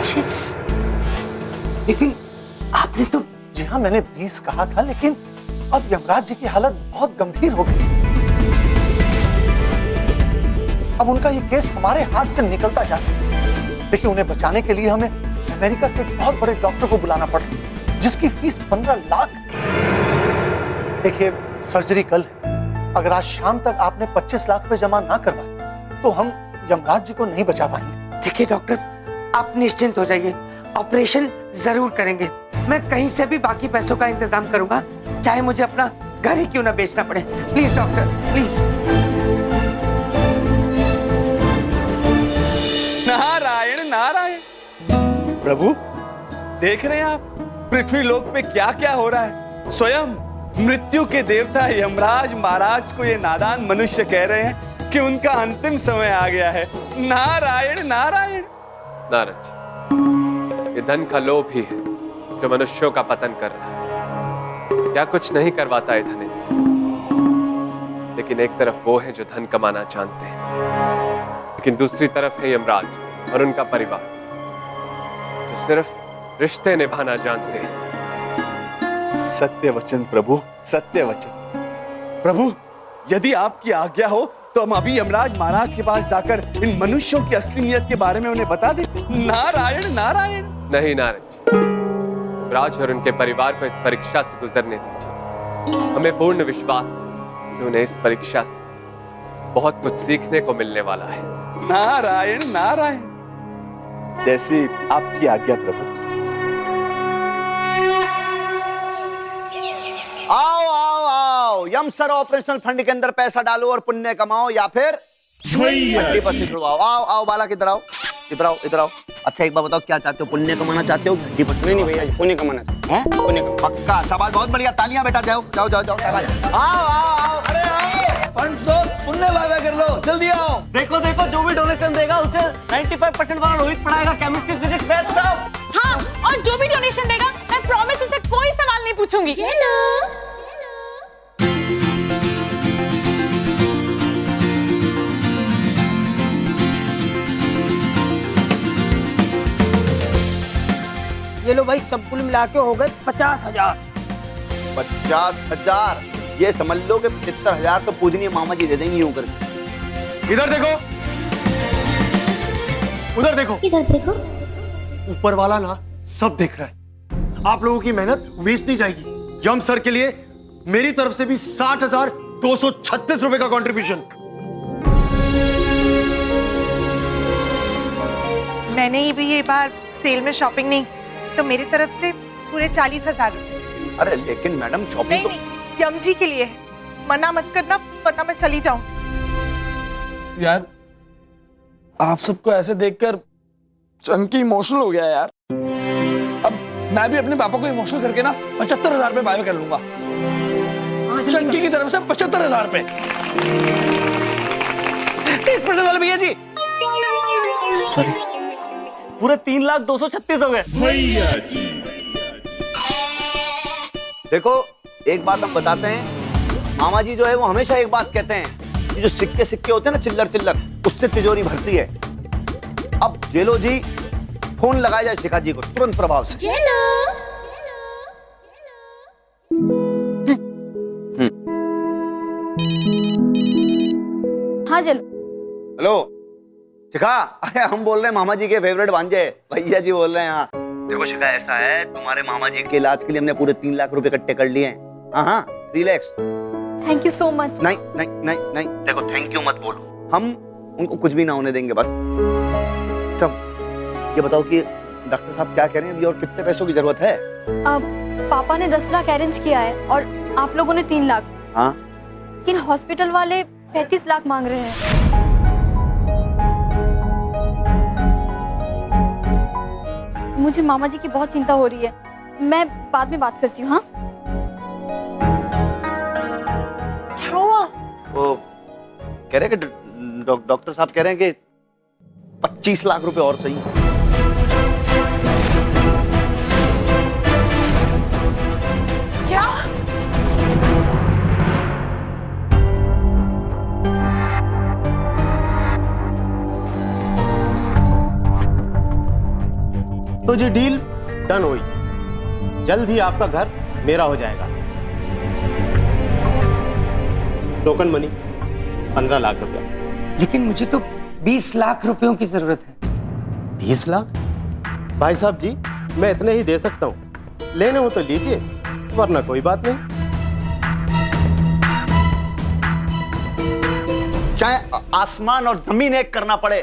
25? लेकिन आपने तो। जी हाँ, मैंने 20 कहा था, लेकिन अब यमराज जी की हालत बहुत गंभीर हो गई। अब उनका ये केस हमारे हाथ से निकलता जा रहा है। देखिए, उन्हें बचाने के लिए हमें अमेरिका से एक बहुत बड़े डॉक्टर को बुलाना पड़ा, जिसकी फीस 15 लाख। देखिए, सर्जरी कल है। अगर आज शाम तक आपने 25 लाख रुपए जमा ना करवाए तो हम यमराज जी को नहीं बचा पाएंगे। देखिए डॉक्टर, आप निश्चिंत हो जाइए, ऑपरेशन जरूर करेंगे। मैं कहीं से भी बाकी पैसों का इंतजाम करूंगा, चाहे मुझे अपना घर ही क्यों ना बेचना पड़े। Please doctor, please. Narayan Narayan. प्रभु, देख रहे हैं आप पृथ्वी लोक में क्या क्या हो रहा है। स्वयं मृत्यु के देवता यमराज महाराज को ये नादान मनुष्य कह रहे हैं कि उनका अंतिम समय आ गया है। नारायण नारायण। नारद, ये धन का लोभ ही है जो मनुष्यों का पतन कर रहा है। क्या कुछ नहीं करवाता है धन इनसे, लेकिन एक तरफ वो है जो धन कमाना जानते हैं, लेकिन दूसरी तरफ है यमराज और उनका परिवार जो सिर्फ रिश्ते निभाना जानते हैं। सत्य वचन प्रभु, सत्य वचन। प्रभु, यदि आपकी आज्ञा हो तो हम अभी यमराज महाराज के पास जाकर इन मनुष्यों की असली नियत के बारे में उन्हें बता दें। नारायण नारायण। नहीं नारद जी, यमराज और उनके परिवार को इस परीक्षा से गुजरने दीजिए। हमें पूर्ण विश्वास है कि उन्हें इस परीक्षा से बहुत कुछ सीखने को मिलने वाला है। नारायण नारायण। जैसी आपकी आज्ञा प्रभु। आओ आओ आओ, यम सर ऑपरेशनल फंड के अंदर पैसा डालो और पुण्य कमाओ, या फिर हड्डी पसली छुड़वाओ। आओ आओ बाला, किधर आओ, इधर आओ, इधर आओ। अच्छा एक बार बताओ, क्या चाहते हो? पुण्य कमाना चाहते हो, हड्डी पसली? नहीं भैया, पुण्य कमाना चाहते हैं। पुण्य पक्का? शाबाश, बहुत बढ़िया, तालियां बेटा। जाओ जाओ जाओ जाओ, आओ आओ आओ। अरे आओ, फंड दो, पुण्य वाला कर लो, जल्दी आओ। देखो देखो, जो भी डोनेशन देगा उसे 95% वाला रोहित पढ़ाएगा, केमिस्ट्री फिजिक्स मैथ सब। हाँ, और जो भी डोनेशन देगा मैं प्रॉमिस उसे कोई सवाल नहीं पूछूंगी। ये लो भाई, सब कुल मिला के हो गए 50,000। 50,000? ये समझ लो कि 75,000 तो पूजनीय मामा जी दे देंगे यूं करके। इधर देखो, उधर देखो, इधर देखो। ऊपर वाला ना सब देख रहा है। आप लोगों की मेहनत वेस्ट नहीं जाएगी। यम सर के लिए मेरी तरफ से भी 60,236 रुपए का कंट्रीब्यूशन। मैंने भी ये बार सेल में शॉपिंग नहीं, तो मेरी तरफ से पूरे 40,000 रुपए। अरे लेकिन मैडम, शॉपिंग नहीं तो... नहीं, यम जी के लिए मना मत करना, वरना मैं चली जाऊं। यार, आप सबको ऐसे देखकर चंकी इमोशनल हो गया यार। अब मैं भी अपने पापा को इमोशनल करके ना 75,000 रुपए बाय कर लूंगा। चंकी की तरफ से 75,000 रुपए। 30% वाले भैया जी, सॉरी, पूरे 3,02,36 हो गए। देखो, एक बात हम बताते हैं, मामा जी जो है वो हमेशा एक बात कहते हैं कि जो सिक्के सिक्के होते हैं ना, चिल्लर चिल्लर, उससे तिजोरी भरती है। अब जेलो जी, फोन लगाया जाए शिखा जी को तुरंत प्रभाव से। हाँ चलो। हेलो शिखा, अरे हम बोल रहे हैं मामा जी के फेवरेट भांजे, भैया जी बोल रहे हैं। हाँ देखो शिखा, ऐसा है, तुम्हारे मामा जी के इलाज के लिए हमने पूरे 3 लाख रुपए इकट्ठे कर लिए हैं। हाँ, relax. Thank you so much. नहीं नहीं नहीं नहीं, देखो थैंक यू मत बोलो, हम उनको कुछ भी ना होने देंगे बस। सब ये बताओ कि डॉक्टर साहब क्या कह रहे हैं अभी, और कितने पैसों की जरूरत है? अब पापा ने 10 लाख अरेंज किया है और आप लोगों ने 3 लाख। हाँ, लेकिन हॉस्पिटल वाले 35 लाख मांग रहे हैं। मुझे मामा जी की बहुत चिंता हो रही है, मैं बाद में बात करती हूँ। हाँ, क्या हुआ? वो कह रहे हैं कि डॉक्टर साहब कह रहे हैं कि 25 लाख रुपए और सही। क्या? तो जी डील डन हुई। जल्द ही आपका घर मेरा हो जाएगा। टोकन मनी 15 लाख रुपया। लेकिन मुझे तो 20 लाख रुपयों की जरूरत है। 20 लाख? भाई साहब जी, मैं इतने ही दे सकता हूँ। लेने हो तो लीजिए, वरना कोई बात नहीं। चाहे आसमान और जमीन एक करना पड़े,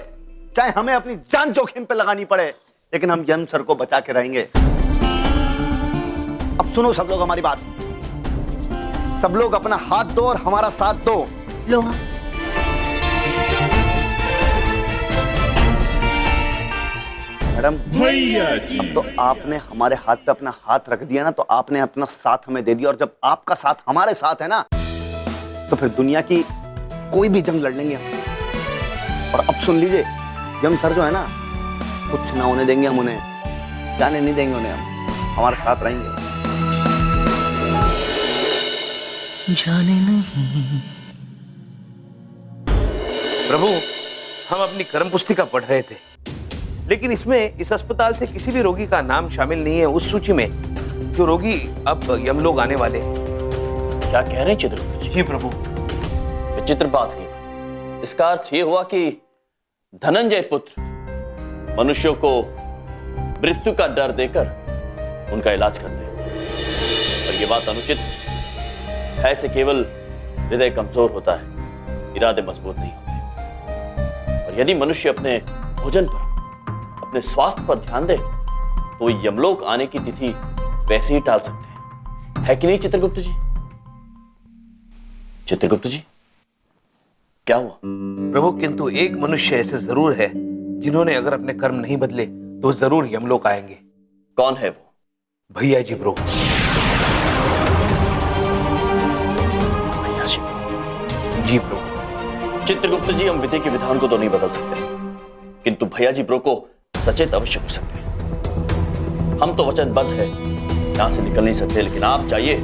चाहे हमें अपनी जान जोखिम पे लगानी पड़े, लेकिन हम यम सर को बचा के रहेंगे। अब सुनो सब लोग हमारी बात। सब लोग अपना हाथ दो और हमारा साथ दो। लो। मैडम, अब तो आपने हमारे हाथ पे अपना हाथ रख दिया ना, तो आपने अपना साथ हमें दे दिया, और जब आपका साथ हमारे साथ है ना, तो फिर दुनिया की कोई भी जंग लड़ लेंगे हम। और अब सुन लीजिए, यम सर जो है ना, कुछ ना होने देंगे हम उन्हें, जाने नहीं देंगे उन्हें, हम हमारे साथ रहेंगे। जाने नहीं। प्रभु, हम अपनी कर्म पुस्तिका पढ़ रहे थे, लेकिन इसमें इस अस्पताल से किसी भी रोगी का नाम शामिल नहीं है उस सूची में जो रोगी अब यमलोक आने वाले हैं। क्या कह रहे हैं चित्रगुप्त जी प्रभु? विचित्र बात है। इसका अर्थ ये हुआ कि धनंजय पुत्र मनुष्यों को मृत्यु का डर देकर उनका इलाज करते हैं, और ये बात अनुचित है। ऐसे केवल हृदय कमजोर होता है, इरादे मजबूत नहीं होते। और यदि मनुष्य अपने भोजन पर, अपने स्वास्थ्य पर ध्यान दे, तो यमलोक आने की तिथि वैसे ही टाल सकते हैं, है कि नहीं चित्रगुप्त जी? चित्रगुप्त जी, क्या हुआ? प्रभु, किंतु एक मनुष्य ऐसे जरूर है जिन्होंने अगर अपने कर्म नहीं बदले तो जरूर यमलोक आएंगे। कौन है वो? भैया जी ब्रो। भैया जी? जी प्रभु। चित्रगुप्त जी, हम विधि के विधान को तो नहीं बदल सकते, किंतु भैया जी ब्रो को सचेत अवश्य हो सकते हैं। हम तो वचनबद्ध हैं, यहां से निकल नहीं सकते, लेकिन आप जाइए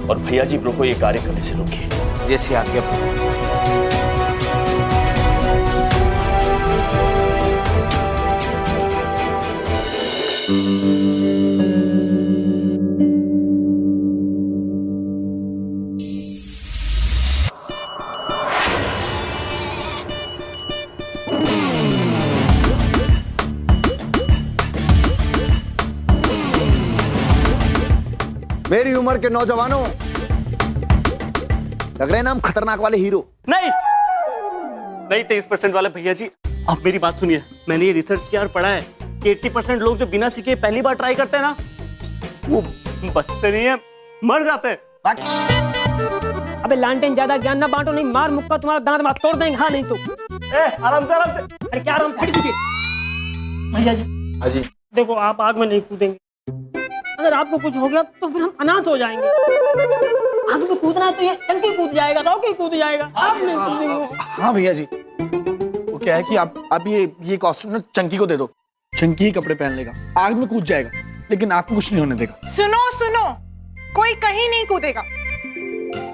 और भैया जी ब्रो को ये कार्य करने से रोकिए। जैसे आज्ञा। मेरी उम्र के नौजवानों, लग रहे हैं ना हम खतरनाक वाले हीरो। नहीं 23% वाले भैया जी, आप मेरी बात सुनिए। मैंने ये रिसर्च किया और पढ़ा है कि 80% लोग जो बिना सीखे पहली बार ट्राई करते हैं ना, वो बचते नहीं है, मर जाते हैं। अबे लांटेन, ज्यादा ज्ञान ना बांटो, नहीं मार मुक्का तुम्हारा दांत मार तोड़ देंगे। हाँ नहीं तो आराम से आराम से। अरे क्या आराम से, हट पीछे। भैया जी, हाँ जी। देखो आप आग में नहीं कूदेंगे, अगर आपको कुछ हो गया तो फिर हम अनाथ हो जाएंगे। आग में कूदना है तो ये टंकी कूद जाएगा, रॉकी कूद जाएगा, आप नहीं कूदेंगे। हाँ भैया जी, वो क्या है कि आप ये कॉस्ट्यूम ना चंकी को दे दो, चंकी ही कपड़े पहन लेगा, आग में कूद जाएगा, लेकिन आपको कुछ नहीं होने देगा। सुनो सुनो, कोई कहीं नहीं कूदेगा।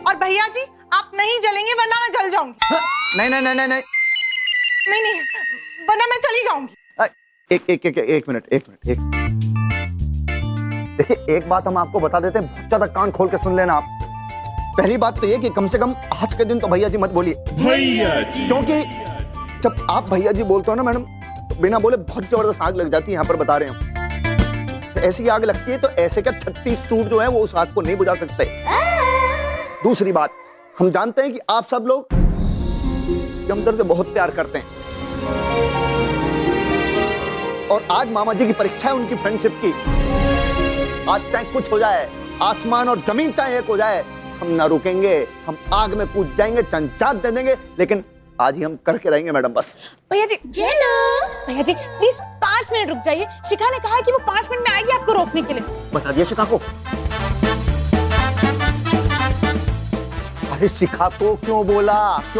और भैया जी, आप नहीं जलेंगे वरना मैं जल जाऊंगी। नहीं नहीं नहीं नहीं नहीं नहीं नहीं, वरना मैं चली जाऊंगी। एक मिनट। देखिए, एक बात हम आपको बता देते हैं, बहुत ज्यादा कान खोल के सुन लेना आप। पहली बात तो ये कि कम से कम आज के दिन तो भैया जी मत बोलिए, भैया जी, क्योंकि जब आप भैया जी बोलते हो ना मैडम, तो बिना बोले बहुत जबरदस्त आग लग जाती है। यहाँ पर बता रहे हैं हम, तो ऐसी आग लगती है तो ऐसे क्या 36 सूट जो है वो उस आग को नहीं बुझा सकते। दूसरी बात, हम जानते हैं कि आप सब लोग यम सर से बहुत प्यार करते हैं, और आज मामा जी की परीक्षा है उनकी फ्रेंडशिप की। आज चाहे कुछ हो जाए, आसमान और जमीन चाहे एक हो जाए, हम ना रुकेंगे, हम आग में कूद जाएंगे, चंचात दे देंगे, लेकिन आज ही हम करके रहेंगे मैडम। बस भैया जी, भैया जी प्लीज 5 मिनट रुक जाइए। शिखा ने कहा है कि वो 5 मिनट में आएगी आपको रोकने के लिए। बता दिया शिखा को? अरे शिखा को क्यों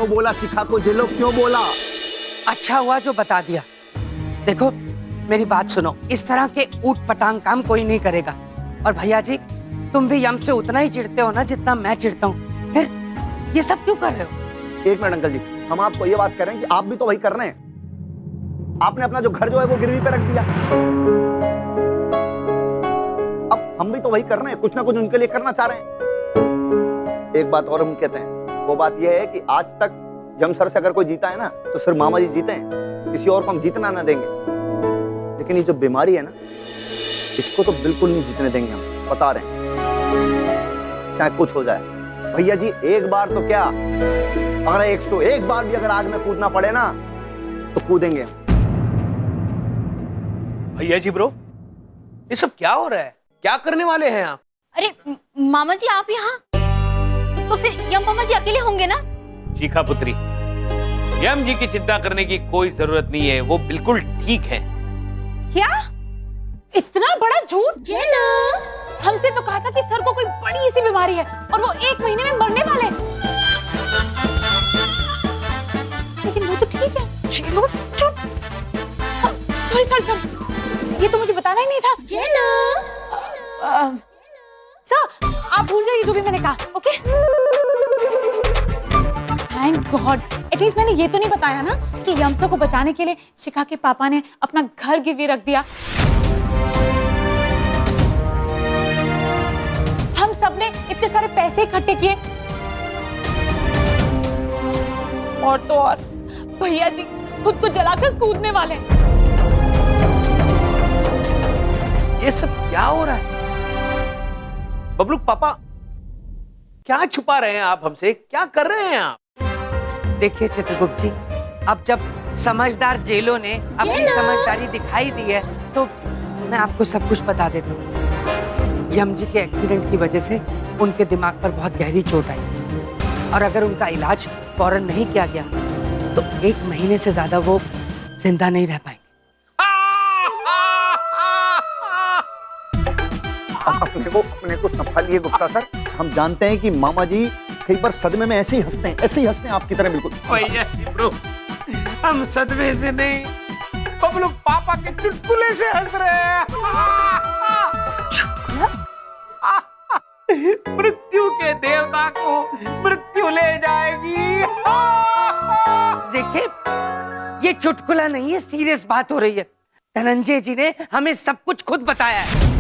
बोला शिखा को जेलो क्यों बोला? अच्छा हुआ जो बता दिया। देखो मेरी बात सुनो, इस तरह के ऊट पटांग काम कोई नहीं करेगा। और भैया जी, तुम भी यम से उतना ही चिढ़ते हो ना जितना मैं चिढ़ता हूँ, फिर ये सब क्यों कर रहे हो? एक मिनट अंकल जी, हम आपको ये बात कह रहे हैं कि आप भी तो वही कर रहे हैं। आपने अपना जो घर जो है वो गिरवी पे रख दिया, तो वही कर रहे हैं, कुछ ना कुछ उनके लिए करना चाह रहे हैं। एक बात और हम कहते हैं, वो बात यह है कि आज तक यम सर से अगर कोई जीता है ना तो सिर्फ मामा जी जीते हैं, किसी और को हम जीतना ना देंगे। लेकिन ये जो बीमारी है ना, इसको तो बिल्कुल नहीं जीतने देंगे हम, बता रहे हैं, चाहे कुछ हो जाए। भैया जी एक बार तो क्या, अगर 101 बार भी अगर आग में कूदना पड़े ना तो कूदेंगे। भैया जी ब्रो, ये सब क्या हो रहा है? क्या करने वाले हैं आप? अरे मामा जी आप यहाँ, तो फिर यम मामा जी अकेले होंगे ना? शिखा पुत्री, यम जी की चिंता करने की कोई जरूरत नहीं है, वो बिल्कुल ठीक है। क्या? इतना बड़ा झूठ? हमसे तो कहा था कि सर को कोई बड़ी सी बीमारी है और वो 1 महीने में मरने वाले हैं। लेकिन वो तो ठीक है। चलो चुप। सॉरी ये तो मुझे बताना ही नहीं था। सर आप भूल जाइए जो भी मैंने कहा, ओके? थैंक गॉड, एटलीस्ट मैंने ये तो नहीं बताया ना कि यम सर को बचाने के लिए शिखा के पापा ने अपना घर गिरवी रख दिया। हम सबने इतने सारे पैसे इकट्ठे किए, और तो और भैया जी खुद को जलाकर कूदने वाले। ये सब क्या हो रहा है? बबलू पापा, क्या छुपा रहे हैं आप हमसे? क्या कर रहे हैं आप? देखिए चित्रगुप्त जी, अब जब समझदार जेलों ने अपनी समझदारी दिखाई दी है तो मैं आपको सब कुछ बता देता हूँ। यम जी के एक्सीडेंट की वजह से उनके दिमाग पर बहुत गहरी चोट आई, और अगर उनका इलाज फौरन नहीं किया गया तो 1 महीने से ज्यादा वो जिंदा नहीं रह पाएंगे। अपने को संभालिए गुप्ता सर, हम जानते हैं कि मामा जी कई बार सदमे में ऐसे ही हंसते हैं, आपकी तरह बिल्कुल। भैया जी ब्रो, हम सदमे से नहीं, बबलू पापा के चुटकुले से हंस रहे हैं। मृत्यु के देवता को मृत्यु ले जाएगी। देखिए ये चुटकुला नहीं है, सीरियस बात हो रही है। धनंजय जी ने हमें सब कुछ खुद बताया है।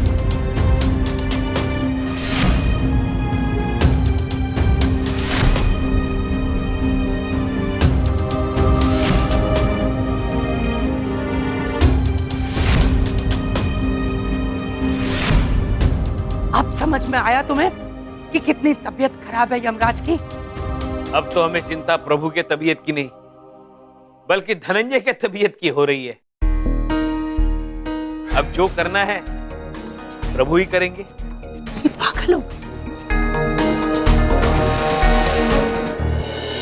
अब समझ में आया तुम्हें कि कितनी तबीयत खराब है यमराज की? अब तो हमें चिंता प्रभु के तबीयत की नहीं, बल्कि धनंजय के तबीयत की हो रही है। अब जो करना है प्रभु ही करेंगे। पागल हो।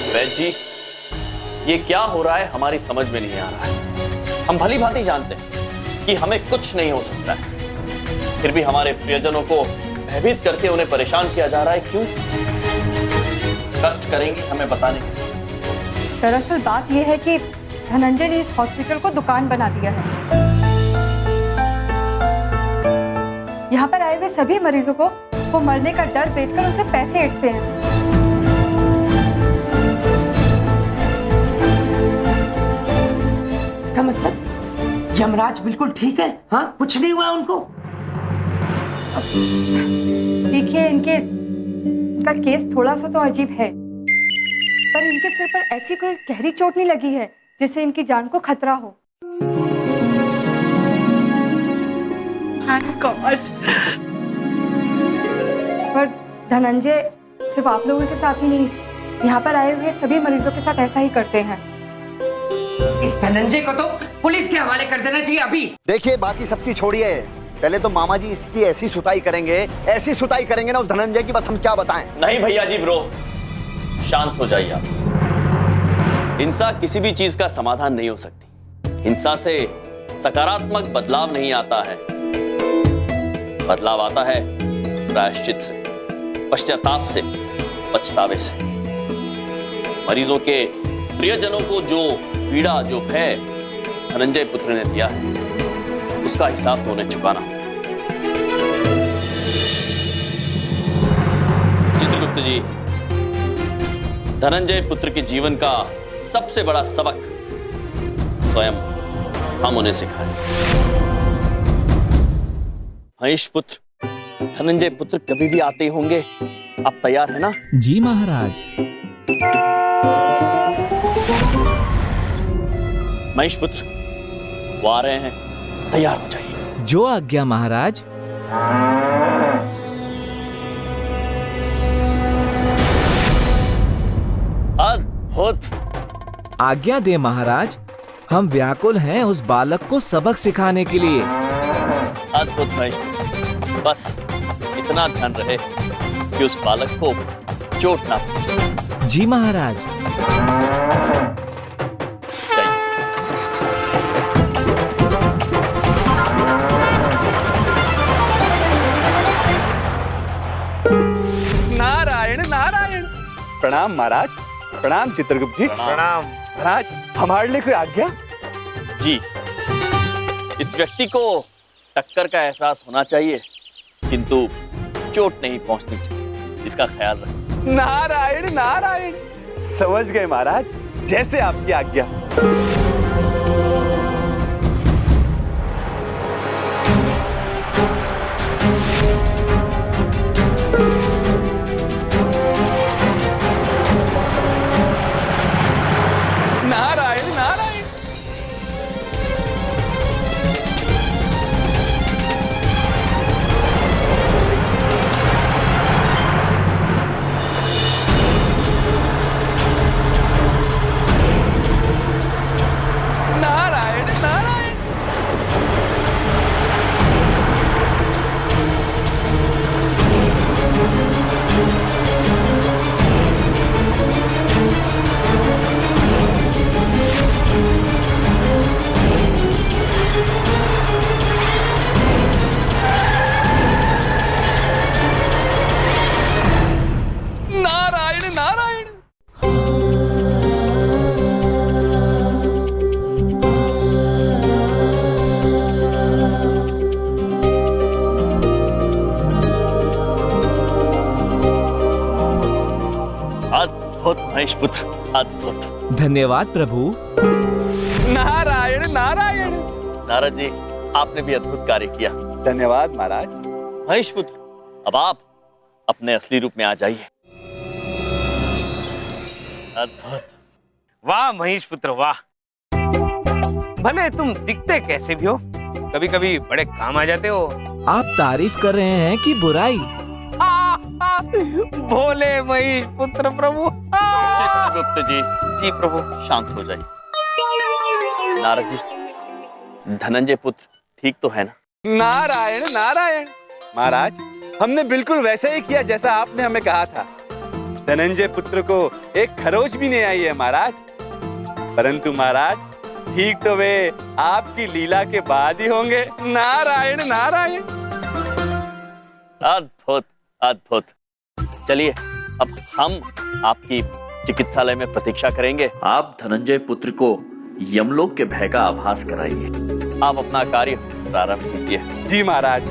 वैद्य जी, ये क्या हो रहा है हमारी समझ में नहीं आ रहा है। हम भली भांति जानते हैं कि हमें कुछ नहीं हो सकता है, फिर भी हमारे प्रियजनों को भयभीत करके उन्हें परेशान किया जा रहा है। क्यों? कष्ट करेंगे हमें बताने की। दरअसल बात यह है कि धनंजय ने इस हॉस्पिटल को दुकान बना दिया है। यहाँ पर आए हुए सभी मरीजों को वो मरने का डर बेचकर उसे पैसे ऐंठते हैं। इसका मतलब यमराज बिल्कुल ठीक है? हाँ, कुछ नहीं हुआ उनको? देखिए इनका केस थोड़ा सा तो अजीब है, पर इनके सिर पर ऐसी कोई गहरी चोट नहीं लगी है जिससे इनकी जान को खतरा हो। पर धनंजय सिर्फ आप लोगों के साथ ही नहीं, यहाँ पर आए हुए सभी मरीजों के साथ ऐसा ही करते हैं। इस धनंजय को तो पुलिस के हवाले कर देना चाहिए अभी। देखिए बाकी सबकी छोड़िए, पहले तो मामा जी इसकी ऐसी सुताई करेंगे ना उस धनंजय की, बस हम क्या बताएं। नहीं भैया जी ब्रो, शांत हो जाइए आप। हिंसा किसी भी चीज का समाधान नहीं हो सकती। हिंसा से सकारात्मक बदलाव नहीं आता है, बदलाव आता है प्रायश्चित से, पश्चाताप से, पछतावे से। मरीजों के प्रियजनों को जो पीड़ा, जो भय धनंजय पुत्र ने दिया है, उसका हिसाब तो उन्हें चुकाना। चित्रगुप्त जी, धनंजय पुत्र के जीवन का सबसे बड़ा सबक स्वयं हम उन्हें सिखाए। महेश पुत्र, धनंजय पुत्र कभी भी आते ही होंगे। आप तैयार है ना? जी महाराज। महेश पुत्र, वो आ रहे हैं, तैयार हो जाइए। जो आज्ञा महाराज। अद्भुत। आज्ञा दे महाराज, हम व्याकुल हैं उस बालक को सबक सिखाने के लिए। अद्भुत महेश पुत्र, बस इतना ध्यान रहे कि उस बालक को चोट ना पहुंचे। जी महाराज। नारायण नारायण। प्रणाम महाराज। प्रणाम चित्रगुप्त जी। प्रणाम महाराज, हमारे लिए कोई आज्ञा? जी, इस व्यक्ति को टक्कर का एहसास होना चाहिए, किंतु चोट नहीं पहुंचनी चाहिए, इसका ख्याल रखें। नारायण नारायण। समझ गए महाराज, जैसे आपकी आज्ञा। नारायण नारायण। नारायण नारायण। नारायण नारायण। अद्भुत महेश पुत्र, अद्भुत। धन्यवाद प्रभु। नारायण नारायण। नारद जी, आपने भी अद्भुत कार्य किया। धन्यवाद महाराज। महेश पुत्र, अब आप अपने असली रूप में आ जाइए। अद्भुत। वाह महेश पुत्र वाह। भले तुम दिखते कैसे भी हो, कभी कभी बड़े काम आ जाते हो। आप तारीफ कर रहे हैं कि बुराई? भोले महेश पुत्र प्रभु। चित्रगुप्त जी। जी प्रभु। शांत हो जाइए। नारद जी, धनंजय पुत्र ठीक तो है ना? नारायण नारायण। महाराज, हमने बिल्कुल वैसा ही किया जैसा आपने हमें कहा था। धनंजय पुत्र को एक खरोच भी नहीं आई है महाराज। परंतु महाराज, ठीक तो वे आपकी लीला के बाद ही होंगे। नारायण नारायण। अद्भुत अद्भुत। चलिए, अब हम आपकी चिकित्सालय में प्रतीक्षा करेंगे। आप धनंजय पुत्र को यमलोक के भय का आभास कराइए। आप अपना कार्य प्रारंभ कीजिए। जी महाराज।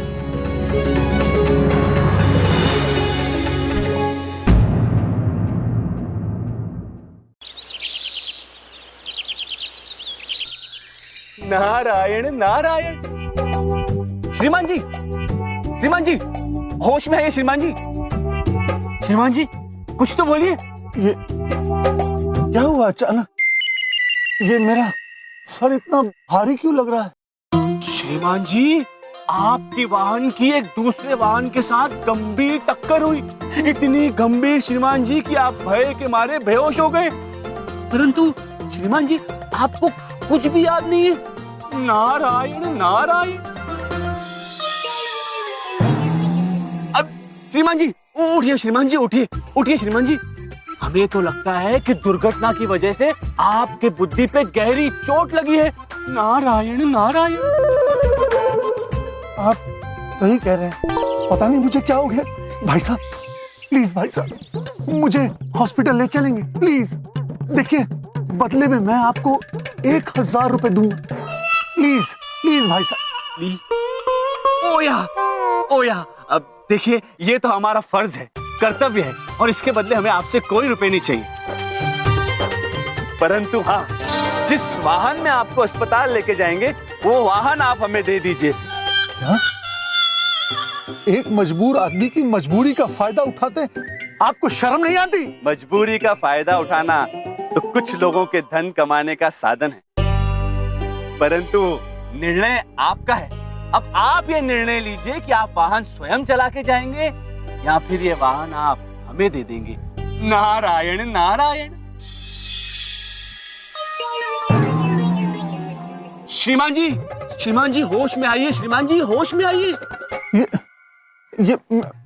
नारायण नारायण। श्रीमान जी, श्रीमान जी, होश में है श्रीमान जी। श्रीमान जी, कुछ तो बोलिए। ये क्या हुआ अचानक? ये मेरा सर इतना भारी क्यों लग रहा है? श्रीमान जी, आपके वाहन की एक दूसरे वाहन के साथ गंभीर टक्कर हुई। इतनी गंभीर श्रीमान जी कि आप भय के मारे बेहोश हो गए। परंतु श्रीमान जी, आपको कुछ भी याद नहीं है। नारायण नारायण। अब श्रीमान जी उठिए, श्रीमान जी उठिए, उठिए श्रीमान जी। हमें तो लगता है कि दुर्घटना की वजह से आपके बुद्धि पे गहरी चोट लगी है। नारायण नारायण। आप सही कह रहे हैं। पता नहीं मुझे क्या हो गया। भाई साहब, प्लीज भाई साहब, मुझे हॉस्पिटल ले चलेंगे प्लीज। देखिए, बदले में मैं आपको 1000 रुपए दूंगा। प्लीज प्लीज भाई साहब। ओया ओया, अब देखिए, ये तो हमारा फर्ज है, कर्तव्य है, और इसके बदले हमें आपसे कोई रुपए नहीं चाहिए। परंतु हाँ, जिस वाहन में आपको अस्पताल लेके जाएंगे, वो वाहन आप हमें दे दीजिए। क्या? एक मजबूर आदमी की मजबूरी का फायदा उठाते आपको शर्म नहीं आती? मजबूरी का फायदा उठाना तो कुछ लोगों के धन कमाने का साधन है, परंतु निर्णय आपका है। अब आप ये निर्णय लीजिए कि आप वाहन स्वयं चला के जाएंगे या फिर ये वाहन आप हमें दे देंगे। नारायण नारायण। श्रीमान जी होश में आइए, श्रीमान जी होश में आइए। ये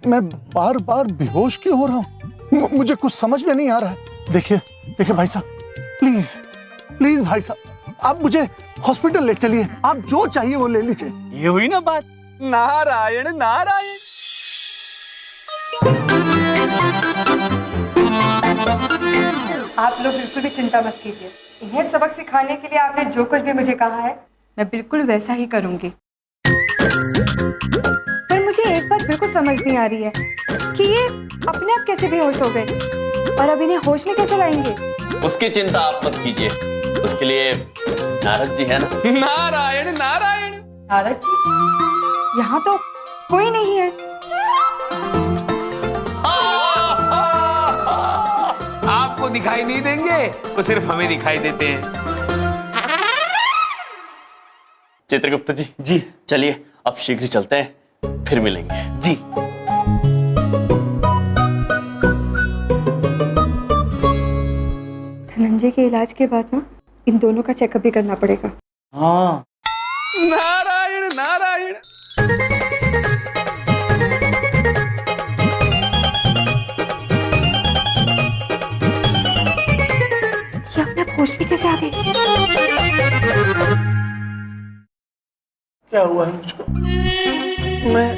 मैं बार बार बेहोश क्यों हो रहा हूँ? मुझे कुछ समझ में नहीं आ रहा है। देखिए भाई साहब, प्लीज भाई साहब, आप मुझे हॉस्पिटल ले चलिए। आप जो चाहिए वो ले लीजिए। ये हुई ना बात। नारायण नारायण। आप लोग बिल्कुल भी चिंता मत कीजिए। इन्हें सबक सिखाने के लिए आपने जो कुछ भी मुझे कहा है, मैं बिल्कुल वैसा ही करूंगी। पर मुझे एक बात बिल्कुल समझ नहीं आ रही है कि ये अपने आप कैसे बेहोश हो गए और अब इन्हें होश में कैसे लाएंगे? उसकी चिंता आप मत कीजिए, उसके लिए नारद जी है ना। नारायण नारायण। नारद जी? यहाँ तो कोई नहीं है। आपको दिखाई नहीं देंगे, वो सिर्फ हमें दिखाई देते हैं। चित्रगुप्त जी चलिए अब शीघ्र चलते हैं, फिर मिलेंगे। जी। धनंजय के इलाज के बाद ना इन दोनों का चेकअप भी करना पड़ेगा। हाँ। नारायण नारायण। ये अपने होश में कैसे आ गए? क्या हुआ है मुझको? मैं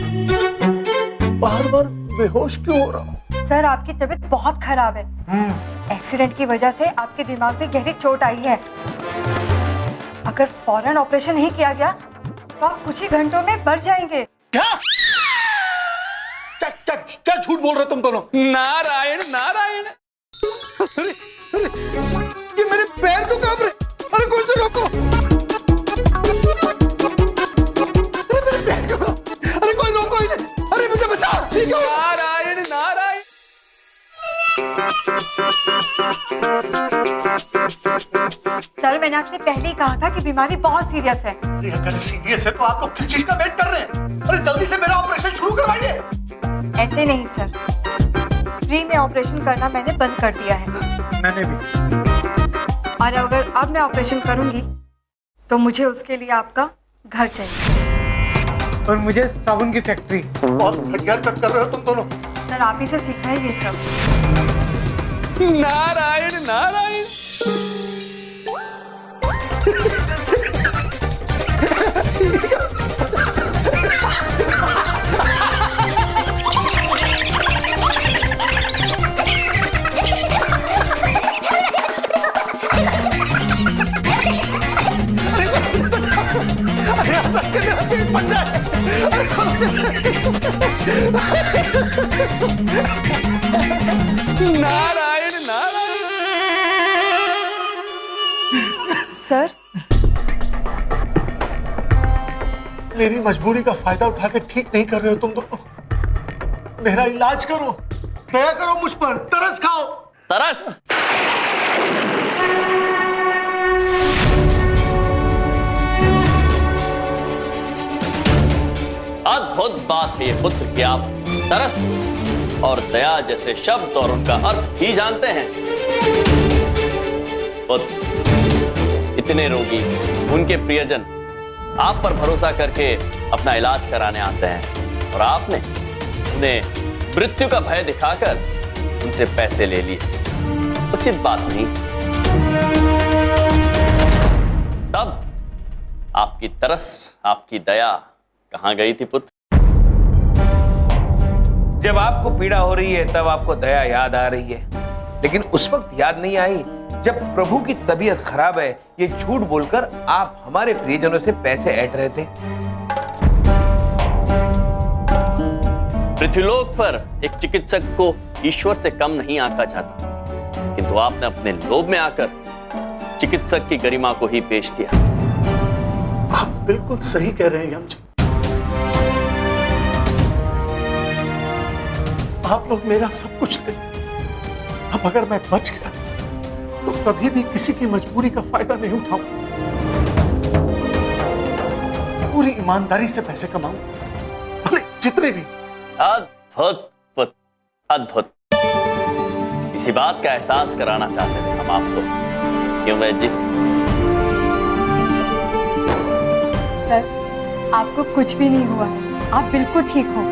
बार बार बेहोश क्यों हो रहा हूँ? सर, आपकी तबीयत बहुत खराब है। एक्सीडेंट की वजह से आपके दिमाग में गहरी चोट आई है। अगर फौरन ऑपरेशन नहीं किया गया तो आप कुछ ही घंटों में मर जाएंगे। क्या झूठ बोल रहे हो तुम दोनों? नारायण नारायण। ये मेरे पैर क्यों कांप रहे? अरे कोई से रोको। अरे मेरे पैर क्यों कांप? अरे कोई रोको ही नहीं। अरे मुझे बचा। नारायण नारायण। सर, मैंने आपसे पहले ही कहा था कि बीमारी बहुत सीरियस है। अगर सीरियस है तो आप लोग किस चीज का वेट कर रहे हैं? अरे जल्दी से मेरा ऑपरेशन शुरू करवाइए। ऐसे नहीं सर, फ्री में ऑपरेशन करना मैंने बंद कर दिया है। मैंने भी। और अगर अब मैं ऑपरेशन करूंगी तो मुझे उसके लिए आपका घर चाहिए। और मुझे साबुन की फैक्ट्री। बहुत घटिया कट कर रहे हो तुम दोनों। सर, आप ही से सीखा है ये सब। नारायण नारायण। नारायण नारायण। सर, मेरी मजबूरी का फायदा उठा के ठीक नहीं कर रहे हो तुम दोनों। मेरा इलाज करो, दया करो मुझ पर, तरस खाओ। तरस? अद्भुत बात है ये पुत्र कि आप तरस और दया जैसे शब्द और उनका अर्थ भी जानते हैं। पुत्र, इतने रोगी, उनके प्रियजन आप पर भरोसा करके अपना इलाज कराने आते हैं और आपने उन्हें मृत्यु का भय दिखाकर उनसे पैसे ले लिए। उचित बात नहीं। तब आपकी तरस, आपकी दया कहां गई थी पुत्र? जब आपको पीड़ा हो रही है तब आपको दया याद आ रही है, लेकिन उस वक्त याद नहीं आई जब प्रभु की तबीयत खराब है ये झूठ बोलकर आप हमारे प्रियजनों से पैसे ऐंठ रहे थे। पृथ्वीलोक पर एक चिकित्सक को ईश्वर से कम नहीं आंका जाता, किंतु आपने अपने लोभ में आकर चिकित्सक की गरिमा को ही पेश दिया। आप बिल्कुल सही कह रहे हैं यम जी। आप लोग मेरा सब कुछ थे। अब अगर मैं बच गया तो कभी भी किसी की मजबूरी का फायदा नहीं उठाऊं। पूरी ईमानदारी से पैसे कमाऊं, भले जितने भी। अद्भुत पुत्र, अद्भुत। इसी बात का एहसास कराना चाहते थे हम आपको, क्यों वैद्य जी? सर, आपको कुछ भी नहीं हुआ, आप बिल्कुल ठीक हो।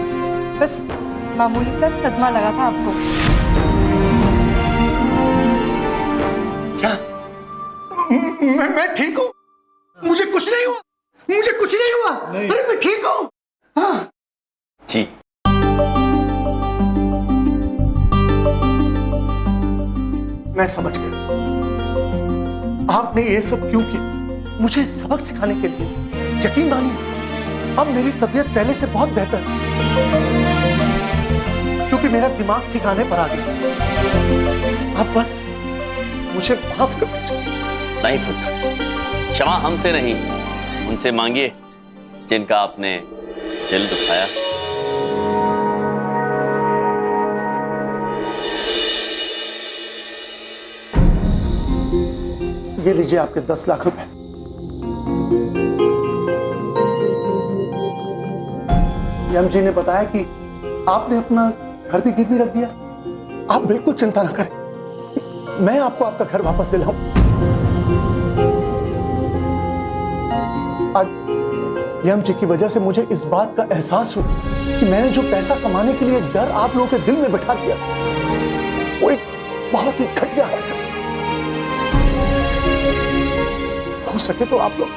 बस मामूली सा सदमा लगा था आपको। क्या? मैं ठीक हूँ? मुझे कुछ नहीं हुआ, मुझे कुछ नहीं हुआ। अरे मैं ठीक हूँ। हाँ। जी। मैं समझ गया आपने ये सब क्यों किया। मुझे सबक सिखाने के लिए। यकीन मानिए अब मेरी तबीयत पहले से बहुत बेहतर है, क्योंकि मेरा दिमाग ठिकाने पर आ गया। अब बस मुझे माफ कर दीजिए। नहीं पुत्र, क्षमा हमसे नहीं, उनसे मांगिए जिनका आपने दिल दुखाया। ये लीजिए आपके 10 लाख रुपए। यम जी ने बताया कि आपने अपना घर भी गिरवी रख दिया। आप बिल्कुल चिंता न करें, मैं आपको आपका घर वापस दिलाऊं। आज यम जी की वजह से मुझे इस बात का एहसास हुआ कि मैंने जो पैसा कमाने के लिए डर आप लोगों के दिल में बैठा दिया, वो एक बहुत ही घटिया हरकत। हो सके तो आप लोग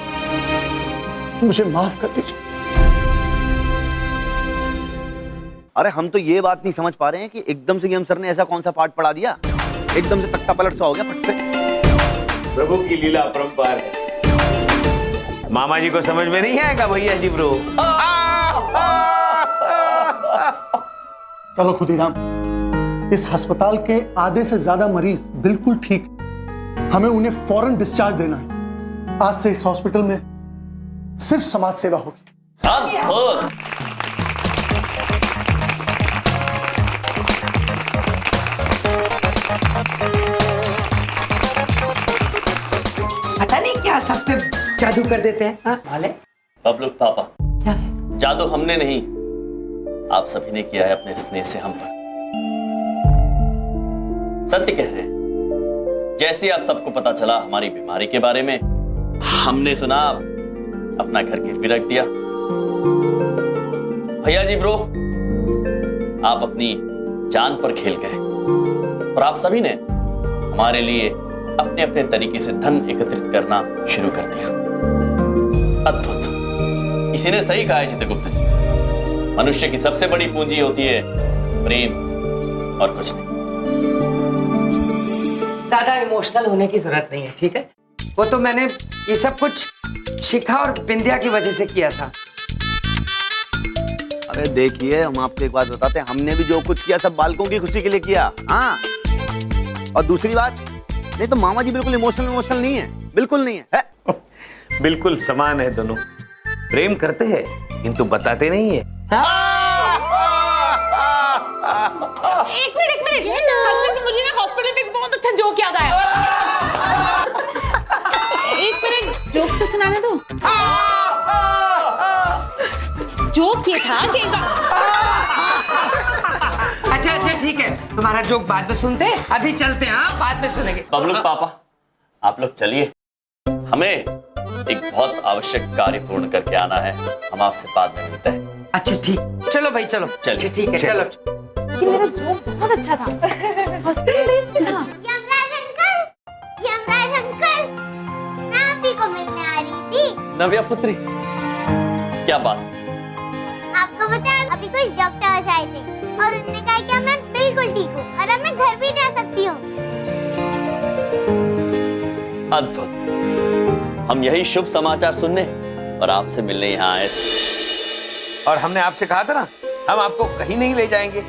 मुझे माफ कर दीजिए। अरे हम तो ये बात नहीं समझ पा रहे हैं कि एकदम से यम सर ने ऐसा कौन सा पाठ पढ़ा दिया, एकदम से तख्ता पलट सा हो गया फट से। प्रभु की लीला अपरंपार है, मामा जी को समझ में नहीं आएगा भैया जी ब्रो। चलो खुदीराम, इस अस्पताल के आधे से ज्यादा मरीज बिल्कुल ठीक, हमें उन्हें फौरन डिस्चार्ज देना है। आज से इस हॉस्पिटल में सिर्फ समाज सेवा होगी। पता नहीं क्या सब पे जादू कर देते हैं। हाँ वाले बबलू पापा, जादू हमने नहीं, आप सभी ने किया है अपने स्नेह से हम पर। सत्य कह रहे हैं, जैसे आप सबको पता चला हमारी बीमारी के बारे में, हमने सुना अपना घर गिरवी रख दिया। भैया जी ब्रो, आप अपनी जान पर खेल गए और आप सभी ने हमारे लिए अपने अपने तरीके से धन एकत्रित करना शुरू कर दिया। अद्भुत। इसी ने सही कहा है चित्रगुप्त जी, मनुष्य की सबसे बड़ी पूंजी होती है प्रेम और कुछ नहीं। ज्यादा इमोशनल होने की जरूरत नहीं है, ठीक है? वो तो मैंने ये सब कुछ शिखा और बिंदिया की वजह से किया था। अरे देखिए, हम आपको एक बात बताते हैं, हमने भी जो कुछ किया सब बालकों की खुशी के लिए किया। हाँ, और दूसरी बात, नहीं तो मामा जी बिल्कुल इमोशनल नहीं है, बिल्कुल नहीं है। बिल्कुल समान है दोनों, प्रेम करते हैं किंतु बताते नहीं है। एक मिनट मुझे ना हॉस्पिटल में एक बहुत अच्छा जोक याद आया। एक मिनट, जोक तो सुनाने दो। जोक ये था कि अच्छा ठीक है, तुम्हारा जोक बाद में सुनते हैं, अभी चलते हैं। हाँ, बाद में सुनेंगे। बबलू पापा, आप लोग चलिए, हमें एक बहुत आवश्यक कार्य पूर्ण करके आना है। हम आपसे बाद में मिलते हैं। अच्छा ठीक, चलो भाई चलो। चलिए। ठीक है, चलो। कि मेरा जोक बहुत अच्छा था। हॉस्पिटल में था। यमराज अंकल, मैं आप ही को मिलने आ रही थी। नव्या पुत्री, क्या बात? आपको पता है, अभी कुछ डॉक्टर्स आए थे और उन्होंने कहा कि मैं बिल्कुल ठीक हूँ और अब मैं घर भी जा सकती हूँ। अद्भुत। हम यही शुभ समाचार सुनने और आपसे मिलने यहाँ आए थे। और हमने आपसे कहा था ना, हम आपको कहीं नहीं ले जाएंगे,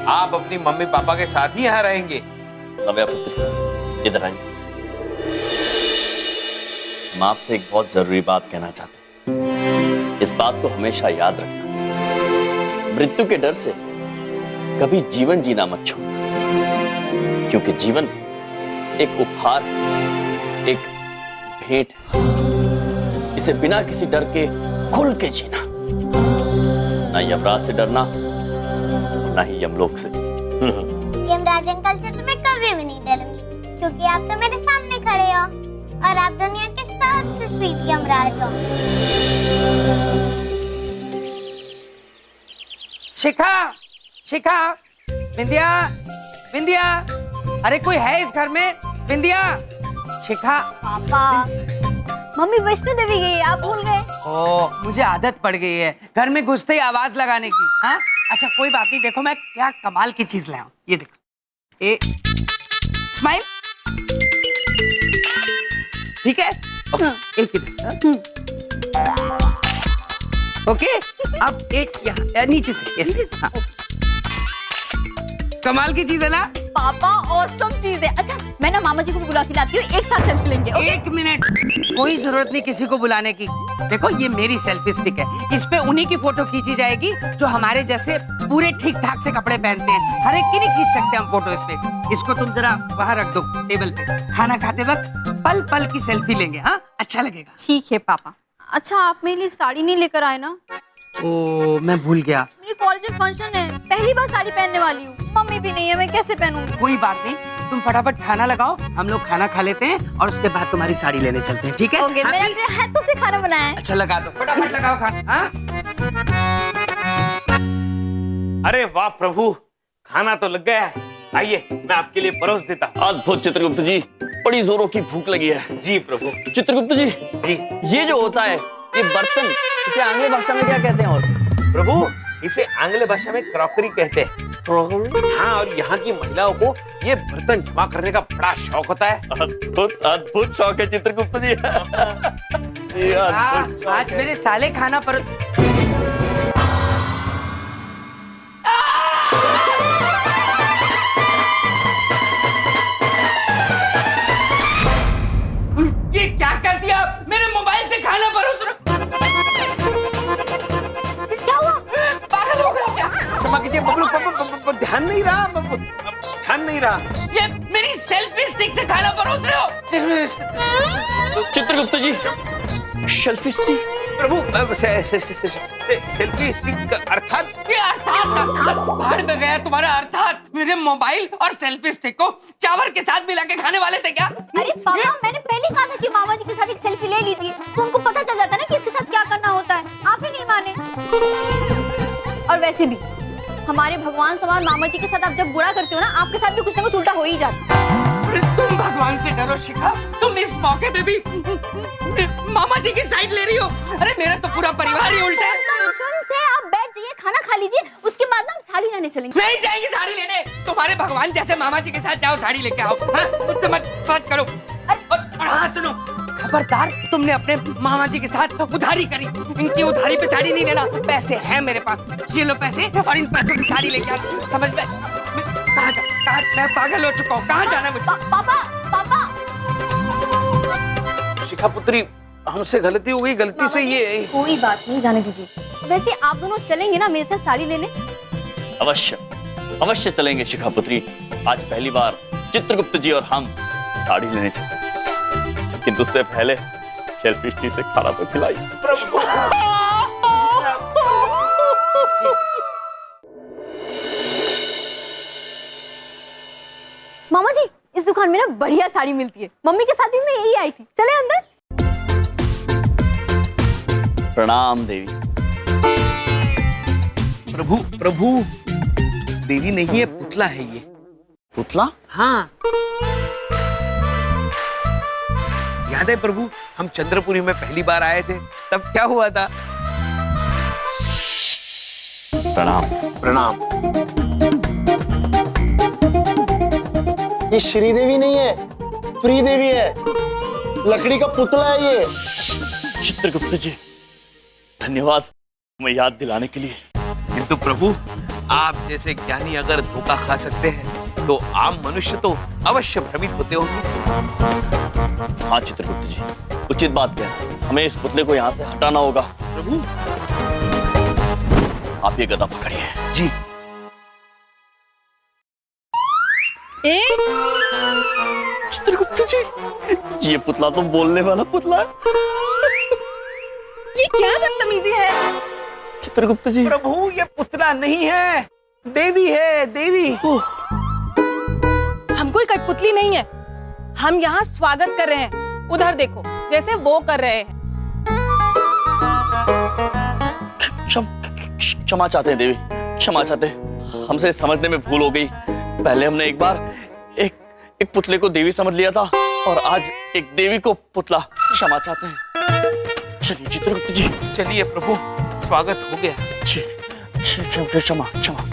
आप अपनी मम्मी पापा के साथ ही यहाँ रहेंगे। नव्या पुत्री, इधर आइए। हम आपसे एक बहुत जरूरी बात कहना चाहते हैं। इस बात को हमेशा याद रखना, मृत्यु के डर से कभी जीवन जीना मत छोड़ना, क्योंकि जीवन एक उपहार है, एक भेंट है। इसे बिना किसी डर के खुल के जीना, ना यमराज से डरना, ना ही यमलोक से। यमराज अंकल से तो मैं कभी भी नहीं डरूंगी, क्योंकि आप तो मेरे सामने खड़े हो और आप दुनिया के सबसे स्वीट यमराज हो। शिखा, शिखा, बिंदिया, बिंदिया, अरे कोई है इस घर में? बिंदिया, शिखा। पापा, मम्मी वैष्णो देवी गई, आप भूल गए? ओ, मुझे आदत पड़ गई है घर में घुसते ही आवाज लगाने की। हाँ, अच्छा कोई बात नहीं। देखो मैं क्या कमाल की चीज लाया हूं, ये देखो। ए स्माइल, ठीक है? एक ओके, अब एक यहाँ नीचे से ऐसे। हाँ। कमाल की चीज है ना पापा? ऑसम चीज है। अच्छा मैं ना मामा जी को भी बुला के लाती हूँ, एक साथ सेल्फी लेंगे। एक मिनट, कोई जरूरत नहीं किसी को बुलाने की। देखो ये मेरी सेल्फी स्टिक है, इस पे उन्हीं की फोटो खींची जाएगी जो हमारे जैसे पूरे ठीक ठाक से कपड़े पहनते हैं। हर एक की नहीं खींच सकते हम फोटो इस पे। इसको तुम जरा वहाँ रख दो टेबल पे, खाना खाते वक्त पल पल की सेल्फी लेंगे। हाँ, अच्छा लगेगा। ठीक है पापा। अच्छा आप मेरे लिए साड़ी नहीं लेकर आए ना? ओ, मैं भूल गया। मेरे कॉलेज में फंक्शन है, पहली बार साड़ी पहनने वाली हूँ। मम्मी भी नहीं है, मैं कैसे पहनूंगी? कोई बात नहीं, तुम फटाफट खाना लगाओ, हम लोग खाना खा लेते हैं और उसके बाद तुम्हारी साड़ी लेने चलते हैं, ठीक है? ओके, मैंने अपने हाथों से खाना बनाया है। अच्छा लगा दो, फटाफट लगाओ खाना। हाँ? अरे वाह प्रभु, खाना तो लग गया है। आइए मैं आपके लिए परोस देता हूँ। अद्भुत चित्रगुप्त जी, बड़ी जोरों की भूख लगी है। जी प्रभु। चित्रगुप्त जी, जी ये जो होता है, ये बर्तन, इसे आंग्ल भाषा में क्या कहते हैं? और प्रभु, इसे आंग्ल भाषा में क्रॉकरी कहते हैं। हाँ, और यहाँ की महिलाओं को ये बर्तन जमा करने का बड़ा शौक होता है। अद्भुत अद्भुत शौक है चित्रगुप्त जी। ये अद्भुत शौक आज है। मेरे साले खाना पर ये क्या कर दिया? मेरे मोबाइल से खाना परोस रहा। क्या हुआ? पागल हो गया क्या? क्षमा कीजिए बबलू, ध्यान नहीं रहा, ध्यान नहीं रहा। ये मेरी सेल्फी स्टिक से खाना परोस रहे हो? चित्रगुप्त जी, सेल्फी स्टिक? प्रभु, सेल्फी स्टिक अर्थात? ये अर्थात बाहर में गया तुम्हारा अर्थात। मेरे मोबाइल और सेल्फी स्टिक को चावल के साथ मिला के खाने वाले थे क्या? अरे पापा, मैंने पहले कहा था कि मामा जी के साथ एक सेल्फी ले लीजिए, तो उनको पता चल जाता है ना कि इसके साथ क्या करना होता है। आप ही नहीं माने। और वैसे भी हमारे भगवान समान मामा जी के साथ आप जब बुरा करते हो ना, आपके साथ भी कुछ ना कुछ उल्टा हो ही जाता है। अरे तुम भगवान से डरो शिखा, तुम इस मौके पे भी मामा जी की साइड ले रही हो। अरे मेरा तो पूरा परिवार ही उल्टा है। आप बैठ जाइए, खाना खा लीजिए, उसके बाद हम साड़ी लेने चलेंगे। नहीं जाएंगे साड़ी लेने, तुम्हारे भगवान जैसे मामा जी के साथ जाओ, साड़ी लेके आओ। हाँ, मुझसे मत बात करो। और हाँ सुनो, खबरदार, तुमने अपने मामा जी के साथ उधारी करी, इनकी उधारी पे साड़ी नहीं लेना। पैसे हैं मेरे पास, ये लो पैसे, और इन पैसों की साड़ी लेके आओ। समझ में? कहाँ मैं पागल हो चुका हूँ, कहाँ जाना है मुझे? पापा, पापा। शिखा पुत्री, हमसे गलती हो गई, गलती से ये। कोई बात नहीं, जाने दीजिए। वैसे आप दोनों चलेंगे ना मेरे साथ साड़ी लेने? अवश्य अवश्य चलेंगे शिखा पुत्री। आज पहली बार चित्रगुप्त जी और हम साड़ी लेने चलते हैं, लेकिन उससे पहले सेल्फी स्टिक से खाना तो खिलाई। मामा जी, इस दुकान में ना बढ़िया साड़ी मिलती है। मम्मी के साथ भी मैं यही आई थी। चले अंदर। प्रणाम देवी। प्रभु, प्रभु, देवी नहीं है, पुतला है ये। पुतला? हाँ, याद है प्रभु, हम चंद्रपुरी में पहली बार आए थे, तब क्या हुआ था? प्रणाम। प्रणाम। ये श्रीदेवी नहीं है, श्रीदेवी है, लकड़ी का पुतला है ये। चित्रगुप्त जी, धन्यवाद हमें याद दिलाने के लिए। किंतु प्रभु, आप जैसे ज्ञानी अगर धोखा खा सकते हैं, तो आम मनुष्य तो अवश्य भ्रमित होते होंगे। हाँ चित्रगुप्त जी, उचित बात क्या है, हमें इस पुतले को यहाँ से हटाना होगा। प्रभु, आप ये गदा पकड़िए। जी। चित्रगुप्त जी, ये पुतला तो बोलने वाला पुतला है। ये क्या बदतमीजी है? चित्रगुप्त जी, प्रभु ये पुतला नहीं है, देवी है, देवी। हम कोई कठपुतली नहीं है, हम यहाँ स्वागत कर रहे हैं। उधर देखो जैसे वो कर रहे हैं। क्षमा चाहते हैं देवी, क्षमा चाहते हैं। हमसे समझने में भूल हो गई। पहले हमने एक बार एक पुतले को देवी समझ लिया था और आज एक देवी को पुतला। क्षमा चाहते हैं। चलिए चित्रगुप्त जी। चलिए प्रभु, स्वागत हो गया। क्षमा क्षमा क्षमा।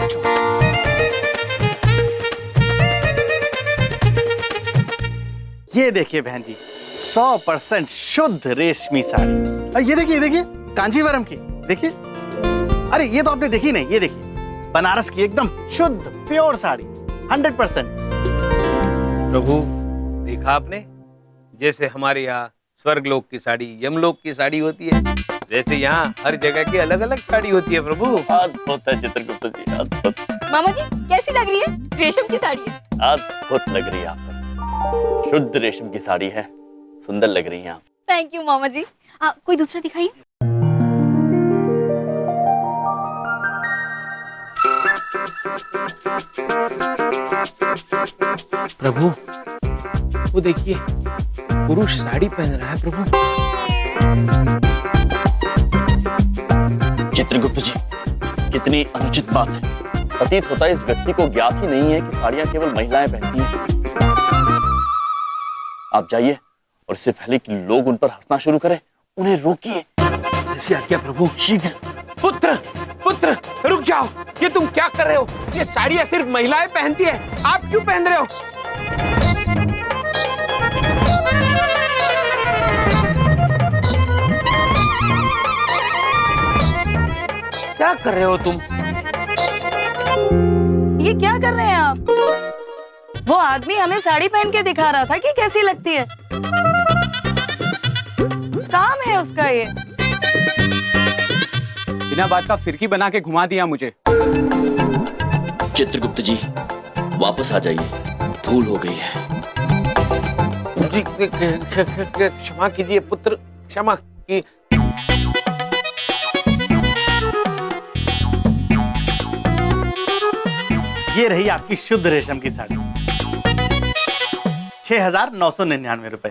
ये देखिए बहन जी, 100% शुद्ध रेशमी साड़ी। ये देखिए, ये देखिए, कांजीवरम की। देखिए, अरे ये तो आपने देखी नहीं, ये देखिए बनारस की एकदम शुद्ध प्योर साड़ी 100%। प्रभु देखा आपने, जैसे हमारे यहाँ स्वर्गलोक की साड़ी यमलोक की साड़ी होती है, वैसे यहाँ हर जगह की अलग अलग साड़ी होती है। प्रभु अद्भुत है चित्रगुप्त जी, अद्भुत। मामा जी कैसी लग रही है? रेशम की साड़ी है। अद्भुत लग रही है आप पर। शुद्ध रेशम की साड़ी है, सुंदर लग रही हैं आप। थैंक यू मामा जी। कोई दूसरा दिखाइए। प्रभु वो देखिए, पुरुष साड़ी पहन रहा है। प्रभु चित्रगुप्त जी, कितनी अनुचित बात है। प्रतीत होता है इस व्यक्ति को ज्ञात ही नहीं है कि साड़ियां केवल महिलाएं पहनती हैं। आप जाइए और इससे पहले कि लोग उन पर हंसना शुरू करें, उन्हें रोकिए। जैसी आज्ञा प्रभु। शीघ्र। पुत्र पुत्र रुक जाओ, ये तुम क्या कर रहे हो? ये साड़ियां सिर्फ महिलाएं पहनती है, आप क्यों पहन रहे हो? क्या कर रहे हो तुम? ये क्या कर रहे हैं आप? वो आदमी हमें साड़ी पहन के दिखा रहा था कि कैसी लगती है। काम है उसका ये। बिना बात का फिरकी बना के घुमा दिया मुझे। चित्रगुप्त जी वापस आ जाइए, भूल हो गई है। जी क्षमा कीजिए पुत्र, क्षमा की। ये रही आपकी शुद्ध रेशम की साड़ी, 6,999 रुपए।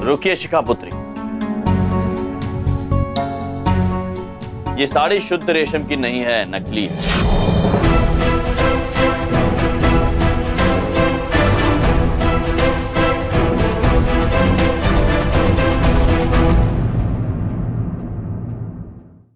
रुकिए शिखापुत्री, ये साड़ी शुद्ध रेशम की नहीं है, नकली है।